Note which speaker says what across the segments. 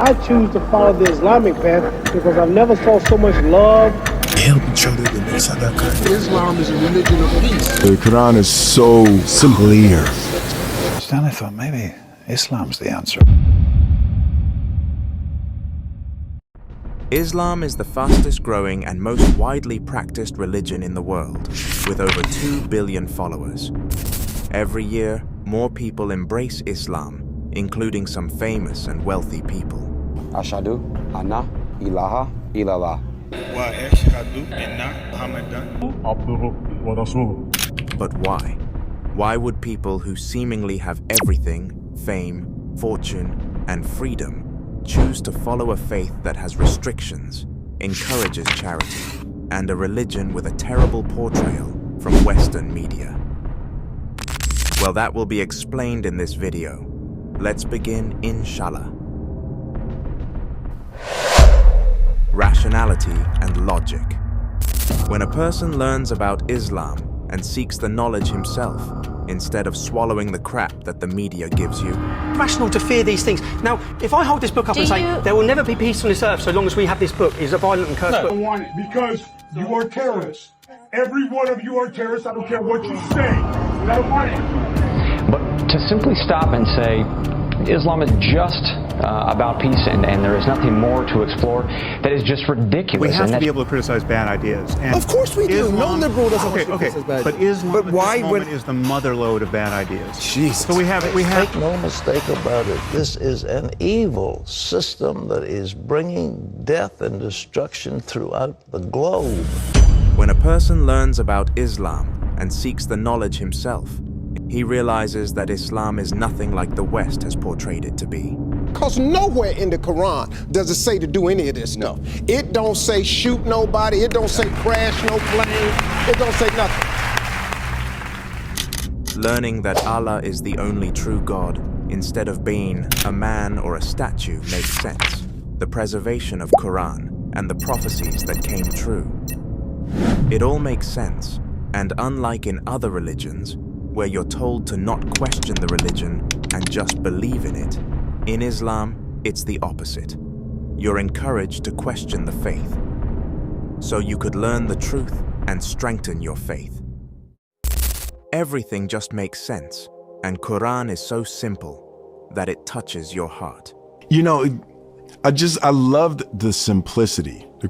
Speaker 1: I choose to follow the Islamic path because I've never saw so much love.
Speaker 2: Islam is a religion of peace.
Speaker 3: The Quran is so clear.
Speaker 4: Stanley thought maybe Islam's the answer.
Speaker 5: Islam is the fastest growing and most widely practiced religion in the world, with over 2 billion followers. Every year, more people embrace Islam, including some famous and wealthy people.
Speaker 6: Ashhadu anna ilaha illallah.
Speaker 7: Wa ashhadu anna Muhammadan abduhu wa rasuluh.
Speaker 5: But why? Why would people who seemingly have everything, fame, fortune, and freedom, choose to follow a faith that has restrictions, encourages charity, and a religion with a terrible portrayal from Western media? Well, that will be explained in this video. Let's begin, inshallah. Rationality and logic. When a person learns about Islam and seeks the knowledge himself, instead of swallowing the crap that the media gives you.
Speaker 8: Rational to fear these things. Now, if I hold this book up and say, there will never be peace on this earth so long as we have this book, it's a violent and cursed book.
Speaker 9: I don't want it because you are terrorists. Every one of you are terrorists. I don't care what you say. I don't want it.
Speaker 10: But to simply stop and say Islam is just about peace and there is nothing more to explore, that is just ridiculous.
Speaker 11: We have to be able to criticize bad ideas. And
Speaker 2: of course we do. No liberal doesn't
Speaker 11: criticize bad ideas. But why is the mother lode of bad ideas?
Speaker 2: Jesus.
Speaker 11: So we have.
Speaker 12: Make no mistake about it. This is an evil system that is bringing death and destruction throughout the globe.
Speaker 5: When a person learns about Islam and seeks the knowledge himself, he realizes that Islam is nothing like the West has portrayed it to be.
Speaker 2: Because nowhere in the Quran does it say to do any of this stuff. It don't say shoot nobody. It don't say crash no plane. It don't say nothing.
Speaker 5: Learning that Allah is the only true God, instead of being a man or a statue, makes sense. The preservation of Quran and the prophecies that came true. It all makes sense, and unlike in other religions, where you're told to not question the religion and just believe in it, in Islam, it's the opposite. You're encouraged to question the faith, so you could learn the truth and strengthen your faith. Everything just makes sense, and Quran is so simple that it touches your heart.
Speaker 3: You know, I loved the simplicity. The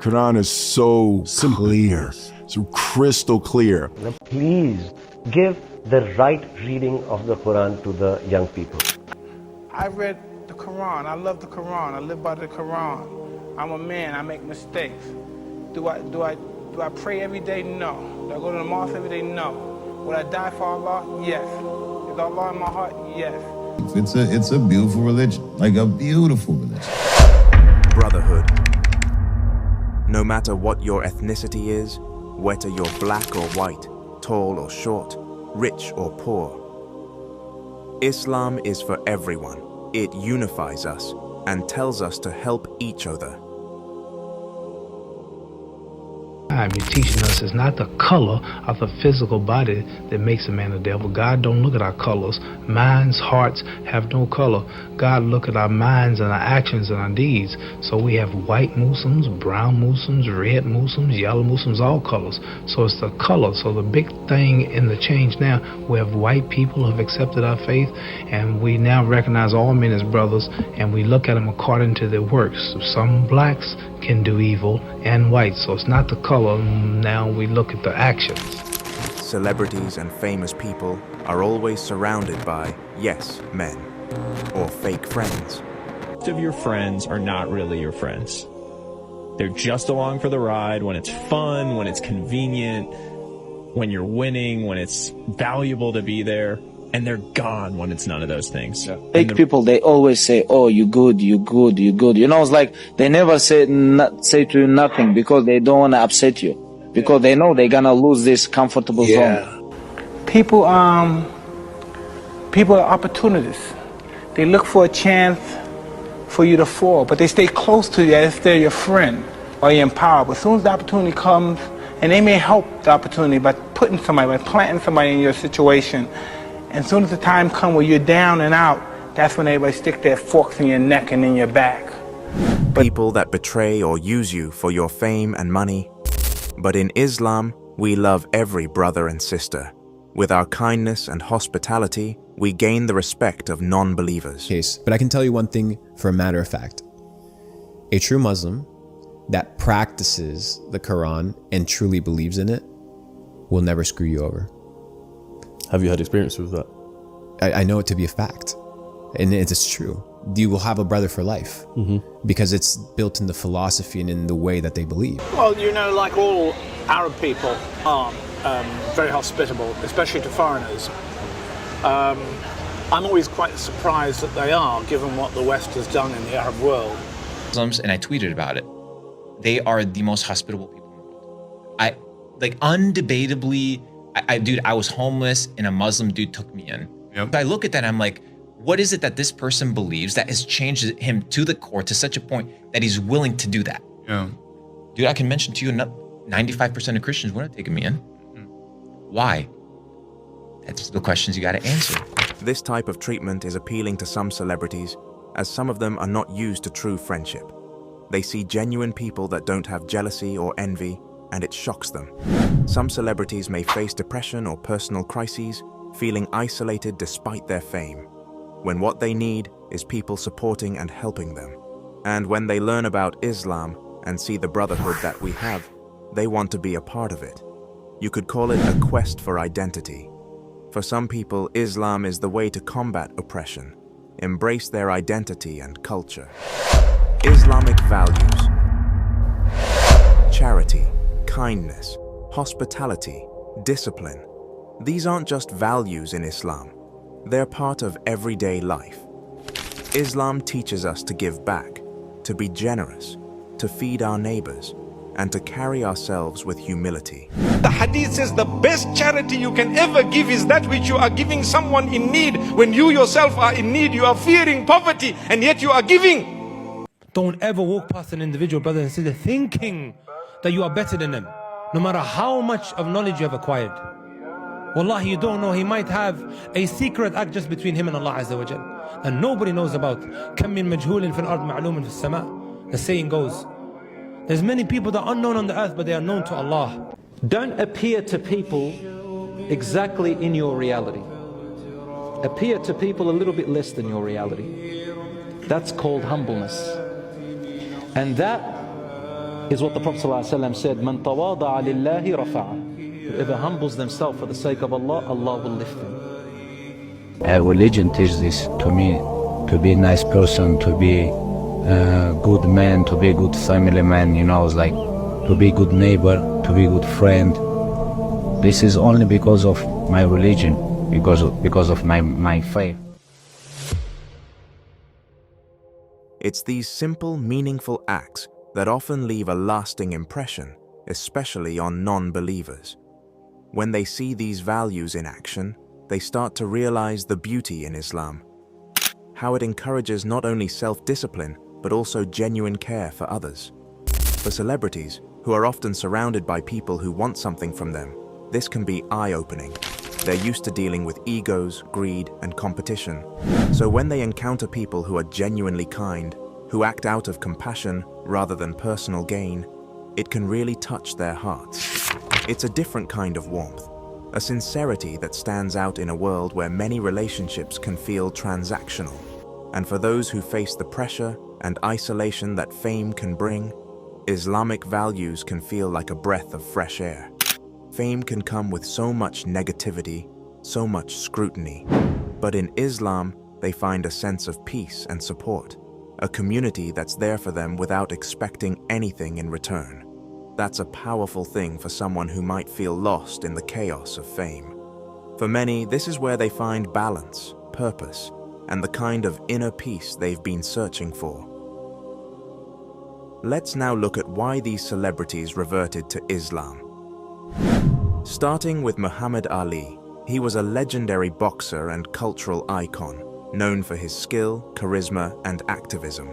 Speaker 3: Quran is so clear, so crystal clear.
Speaker 1: Please give the right reading of the Quran to the young people.
Speaker 7: I read the Quran. I love the Quran. I live by the Quran. I'm a man. I make mistakes. Do I pray every day? No. Do I go to the mosque every day? No. Would I die for Allah? Yes. Is Allah in my heart? Yes.
Speaker 13: It's a beautiful religion, like a beautiful religion.
Speaker 5: Brotherhood. No matter what your ethnicity is, whether you're black or white, tall or short, rich or poor, Islam is for everyone. It unifies us and tells us to help each other.
Speaker 14: You're teaching us it's not the color of the physical body that makes a man a devil. God don't look at our colors. Minds, hearts have no color. God look at our minds and our actions and our deeds. So we have white Muslims, brown Muslims, red Muslims, yellow Muslims, all colors. So it's the color. So the big thing in the change now, we have white people who have accepted our faith, and we now recognize all men as brothers, and we look at them according to their works. So some blacks can do evil and white. So it's not the color. Now we look at the actions.
Speaker 5: Celebrities and famous people are always surrounded by yes men or fake friends.
Speaker 15: Most of your friends are not really your friends. They're just along for the ride when it's fun, when it's convenient, when you're winning, when it's valuable to be there, and they're gone when it's none of those things.
Speaker 16: Fake people, they always say, oh, you good, you good, you good. You know, it's like they never say to you nothing because they don't want to upset you. Because they know they're going to lose this comfortable zone.
Speaker 7: People are opportunists. They look for a chance for you to fall, but they stay close to you as if they're your friend or you're empowered. But as soon as the opportunity comes, and they may help the opportunity by putting somebody, by planting somebody in your situation, and as soon as the time comes where you're down and out, that's when everybody stick their forks in your neck and in your back.
Speaker 5: People that betray or use you for your fame and money. But in Islam, we love every brother and sister. With our kindness and hospitality, we gain the respect of non-believers.
Speaker 17: But I can tell you one thing for a matter of fact. A true Muslim that practices the Quran and truly believes in it will never screw you over.
Speaker 18: Have you had experience with that?
Speaker 17: I know it to be a fact, and it's true. You will have a brother for life because it's built in the philosophy and in the way that they believe.
Speaker 19: Well, you know, like all Arab people are very hospitable, especially to foreigners. I'm always quite surprised that they are, given what the West has done in the Arab world.
Speaker 20: Muslims, and I tweeted about it, they are the most hospitable people in the world. Undebatably, dude, I was homeless and a Muslim dude took me in. Yep. I look at that and I'm like, what is it that this person believes that has changed him to the core to such a point that he's willing to do that?
Speaker 18: Yeah.
Speaker 20: Dude, I can mention to you 95% of Christians wouldn't have taken me in. Why? That's the questions you got to answer.
Speaker 5: This type of treatment is appealing to some celebrities, as some of them are not used to true friendship. They see genuine people that don't have jealousy or envy, and it shocks them. Some celebrities may face depression or personal crises, feeling isolated despite their fame, when what they need is people supporting and helping them. And when they learn about Islam and see the brotherhood that we have, they want to be a part of it. You could call it a quest for identity. For some people, Islam is the way to combat oppression, embrace their identity and culture. Islamic values: charity, kindness, hospitality, discipline. These aren't just values in Islam. They're part of everyday life. Islam teaches us to give back, to be generous, to feed our neighbors, and to carry ourselves with humility.
Speaker 21: The hadith says the best charity you can ever give is that which you are giving someone in need. When you yourself are in need, you are fearing poverty, and yet you are giving.
Speaker 22: Don't ever walk past an individual, brother and sister, thinking that you are better than them, no matter how much of knowledge you have acquired. Wallahi, you don't know, he might have a secret act just between him and Allah Azza wa Jal, and nobody knows about. كَم مِّن مَجْهُولٍ فِي الْأَرْضِ مَعْلُومٍ فِي السَّمَاءِ. The saying goes, there's many people that are unknown on the earth, but they are known to Allah.
Speaker 23: Don't appear to people exactly in your reality. Appear to people a little bit less than your reality. That's called humbleness. And that is what the Prophet ﷺ said, مَنْ تَوَاضَعَ لِلَّهِ رَفَعَهُ. Whoever humbles themselves for the sake of Allah, Allah will lift them.
Speaker 24: Religion teaches this to me, to be a nice person, to be a good man, to be a good family man, you know, it's like to be a good neighbor, to be a good friend. This is only because of my religion, because of my faith.
Speaker 5: It's these simple, meaningful acts that often leave a lasting impression, especially on non-believers. When they see these values in action, they start to realize the beauty in Islam, how it encourages not only self-discipline, but also genuine care for others. For celebrities, who are often surrounded by people who want something from them, this can be eye-opening. They're used to dealing with egos, greed, and competition. So when they encounter people who are genuinely kind, who act out of compassion rather than personal gain, it can really touch their hearts. It's a different kind of warmth, a sincerity that stands out in a world where many relationships can feel transactional. And for those who face the pressure and isolation that fame can bring, Islamic values can feel like a breath of fresh air. Fame can come with so much negativity, so much scrutiny. But in Islam, they find a sense of peace and support, a community that's there for them without expecting anything in return. That's a powerful thing for someone who might feel lost in the chaos of fame. For many, this is where they find balance, purpose, and the kind of inner peace they've been searching for. Let's now look at why these celebrities reverted to Islam. Starting with Muhammed Ali, he was a legendary boxer and cultural icon, known for his skill, charisma, and activism.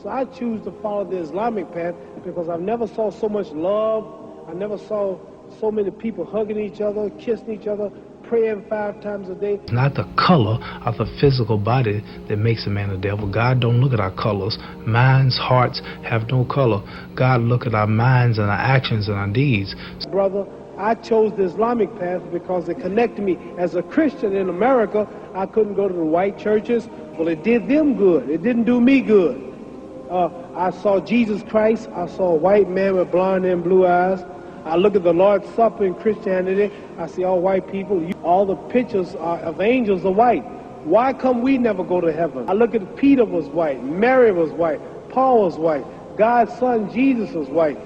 Speaker 25: So I choose to follow the Islamic path because I've never saw so much love. I never saw so many people hugging each other, kissing each other, pray every 5 times a day.
Speaker 14: It's not the color of the physical body that makes a man a devil. God don't look at our colors. Minds, hearts have no color. God look at our minds and our actions and our deeds.
Speaker 25: Brother, I chose the Islamic path because it connected me. As a Christian in America, I couldn't go to the white churches. Well, it did them good. It didn't do me good. I saw Jesus Christ. I saw a white man with blonde and blue eyes. I look at the Lord's Supper in Christianity. I see all white people. All the pictures of angels are white. Why come we never go to heaven? I look at Peter was white. Mary was white. Paul was white. God's son Jesus was white.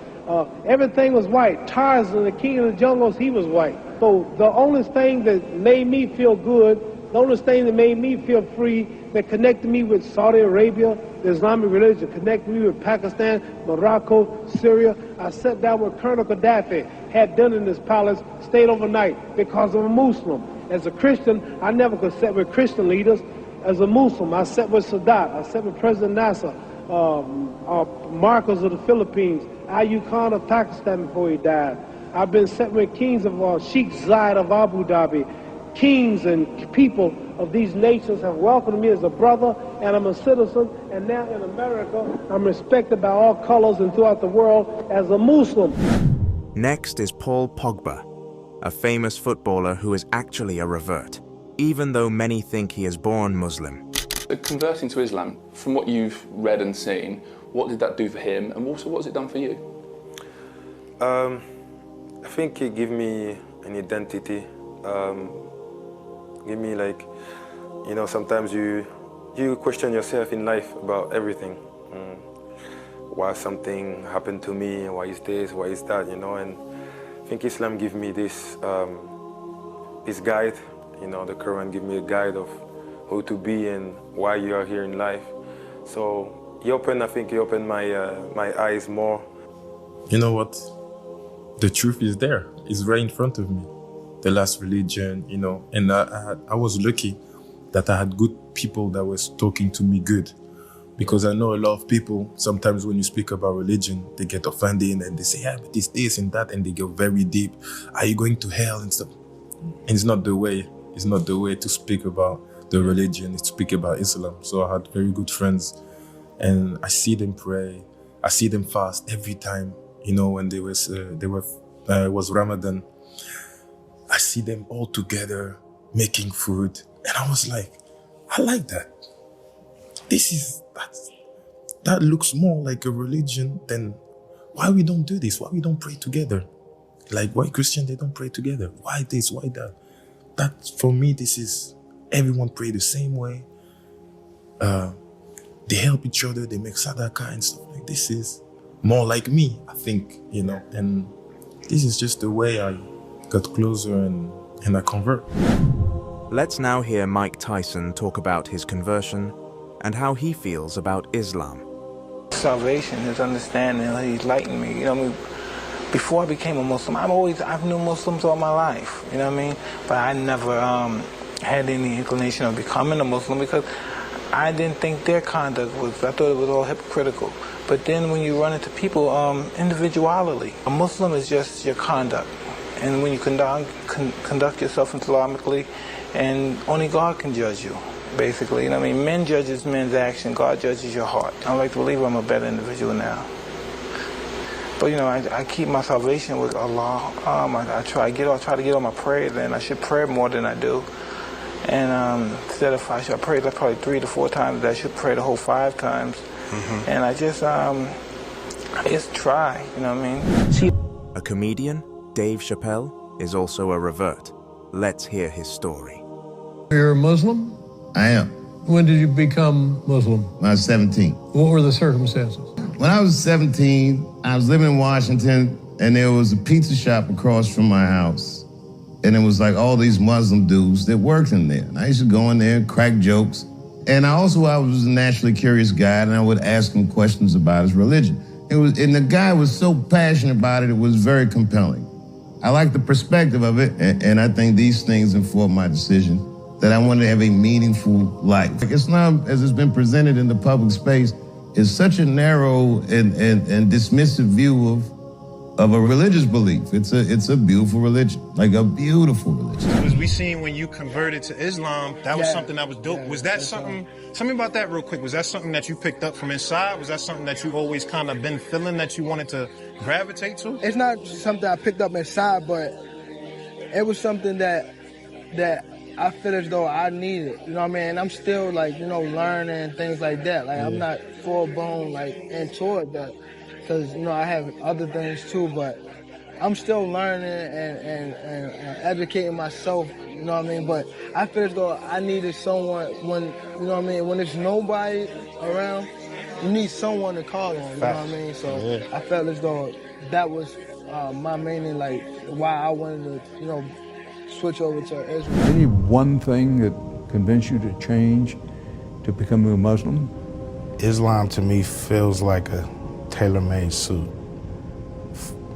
Speaker 25: Everything was white. Tarzan, the king of the jungles, he was white. So the only thing that made me feel good, the only thing that made me feel free, that connected me with Saudi Arabia, the Islamic religion, connected me with Pakistan, Morocco, Syria. I sat down with Colonel Gaddafi, had dinner in his palace, stayed overnight because I'm a Muslim. As a Christian, I never could sit with Christian leaders. As a Muslim, I sat with Sadat, I sat with President Nasser, Marcos of the Philippines, Ayub Khan of Pakistan before he died. I've been sat with kings of Sheikh Zayed of Abu Dhabi. Kings and people of these nations have welcomed me as a brother, and I'm a citizen, and now in America, I'm respected by all colors and throughout the world as a Muslim.
Speaker 5: Next is Paul Pogba, a famous footballer who is actually a revert, even though many think he is born Muslim.
Speaker 4: Converting to Islam, from what you've read and seen, what did that do for him, and also what has it done for you?
Speaker 6: I think it gave me an identity. Give me like, you know, sometimes you question yourself in life about everything. Why something happened to me, why is this, why is that, you know, and I think Islam gave me this guide, you know, the Quran gave me a guide of who to be and why you are here in life. So I think he opened my eyes more. You know what? The truth is there. It's right in front of me. The last religion, you know, and I was lucky that I had good people that was talking to me good, because I know a lot of people, sometimes when you speak about religion, they get offended and they say, yeah, but it's this and that, and they go very deep. Are you going to hell and stuff? And it's not the way. It's not the way to speak about the religion, it's to speak about Islam. So I had very good friends, and I see them pray, I see them fast every time, you know, when it was Ramadan. I see them all together making food, and I was like, I like that. That looks more like a religion than why we don't do this, why we don't pray together. Like why Christians, they don't pray together. Why this, why that? That for me, this is everyone pray the same way. They help each other, they make sadaqah and stuff. Like this is more like me, I think, you know, and this is just the way I got closer and I convert.
Speaker 5: Let's now hear Mike Tyson talk about his conversion and how he feels about Islam.
Speaker 7: Salvation, his understanding, he enlightened me. You know what I mean? Before I became a Muslim, I've known Muslims all my life, you know what I mean? But I never had any inclination of becoming a Muslim because I didn't think their conduct was, I thought it was all hypocritical. But then when you run into people individuality, a Muslim is just your conduct. And when you conduct yourself Islamically, and only God can judge you, basically. You know what I mean? Men judges men's action, God judges your heart. I like to believe I'm a better individual now. But you know, I keep my salvation with Allah. I try to get on my prayers, and I should pray more than I do. And instead of I pray like probably 3 to 4 times, I should pray the whole 5 times. Mm-hmm. And I just try, you know what I mean?
Speaker 5: A comedian, Dave Chapelle, is also a revert. Let's hear his story.
Speaker 8: You're a Muslim?
Speaker 13: I am.
Speaker 8: When did you become Muslim?
Speaker 13: When I was 17.
Speaker 8: What were the circumstances?
Speaker 13: When I was 17, I was living in Washington, and there was a pizza shop across from my house. And it was like all these Muslim dudes that worked in there. And I used to go in there and crack jokes. And I was a naturally curious guy, and I would ask him questions about his religion. And the guy was so passionate about it, it was very compelling. I like the perspective of it, and I think these things informed my decision that I wanted to have a meaningful life. Islam, as it's been presented in the public space, is such a narrow and dismissive view of a religious belief. It's a beautiful religion, like a beautiful religion.
Speaker 2: As we seen when you converted to Islam, that was something that was dope. Was that something, tell me about that real quick. Was that something that you picked up from inside? Was that something that you always kind of been feeling that you wanted to gravitate to?
Speaker 9: It's not something I picked up inside, but it was something that I feel as though I needed. You know what I mean? I'm still like, learning and things like that. Like I'm not full blown like into it, because I have other things too, but I'm still learning and educating myself, you know what I mean? But I feel as though I needed someone when, when there's nobody around, you need someone to call on, you know what I mean? So I felt as though that was my main, like, why I wanted to, switch over to Islam.
Speaker 10: Any one thing that convinced you to change, to become a Muslim?
Speaker 2: Islam to me feels like a tailor-made suit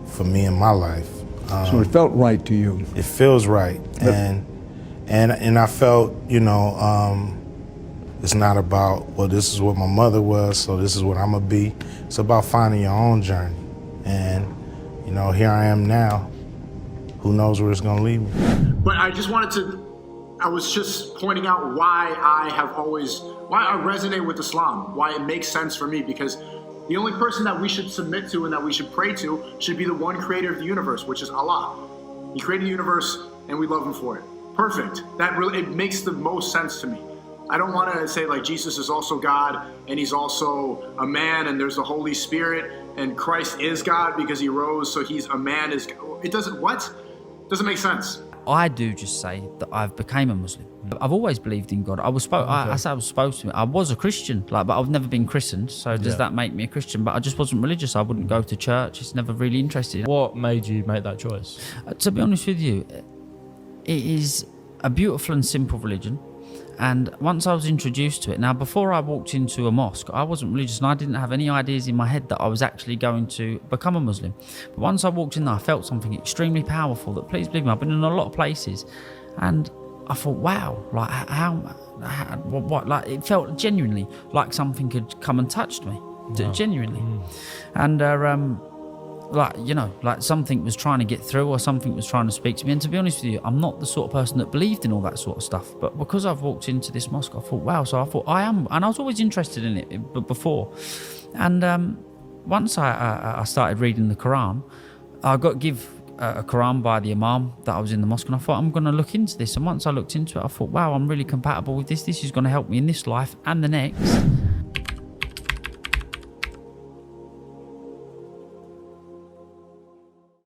Speaker 2: for me in my life.
Speaker 10: So it felt right to you?
Speaker 2: It feels right, and I felt, it's not about, well, this is what my mother was, so this is what I'm gonna be. It's about finding your own journey, and here I am now. Who knows where it's gonna lead me?
Speaker 11: But I was just pointing out why I resonate with Islam, why it makes sense for me, because the only person that we should submit to and that we should pray to should be the one creator of the universe, which is Allah. He created the universe and we love him for it. Perfect. It makes the most sense to me. I don't want to say like Jesus is also God and he's also a man and there's the Holy Spirit and Christ is God because he rose, so he's a man. It doesn't make sense.
Speaker 12: I do just say that I've became a Muslim. I've always believed in God. I was supposed to. I was a Christian, but I've never been christened. So does that make me a Christian? But I just wasn't religious. I wouldn't go to church. It's never really interested.
Speaker 18: What made you make that choice?
Speaker 12: To be honest with you, it is a beautiful and simple religion. And once I was introduced to it, now before I walked into a mosque, I wasn't religious and I didn't have any ideas in my head that I was actually going to become a Muslim. But once I walked in there, I felt something extremely powerful that, please believe me, I've been in a lot of places and I thought, wow, like what, like it felt genuinely like something had come and touched me, genuinely. And like something was trying to get through or something was trying to speak to me. And to be honest with you, I'm not the sort of person that believed in all that sort of stuff. But because I've walked into this mosque, I thought, wow. So I thought I am, and I was always interested in it before. And once I started reading the Quran, I got given a Quran by the Imam that I was in the mosque, and I thought, I'm going to look into this. And once I looked into it, I thought, wow, I'm really compatible with this. This is going to help me in this life and the next.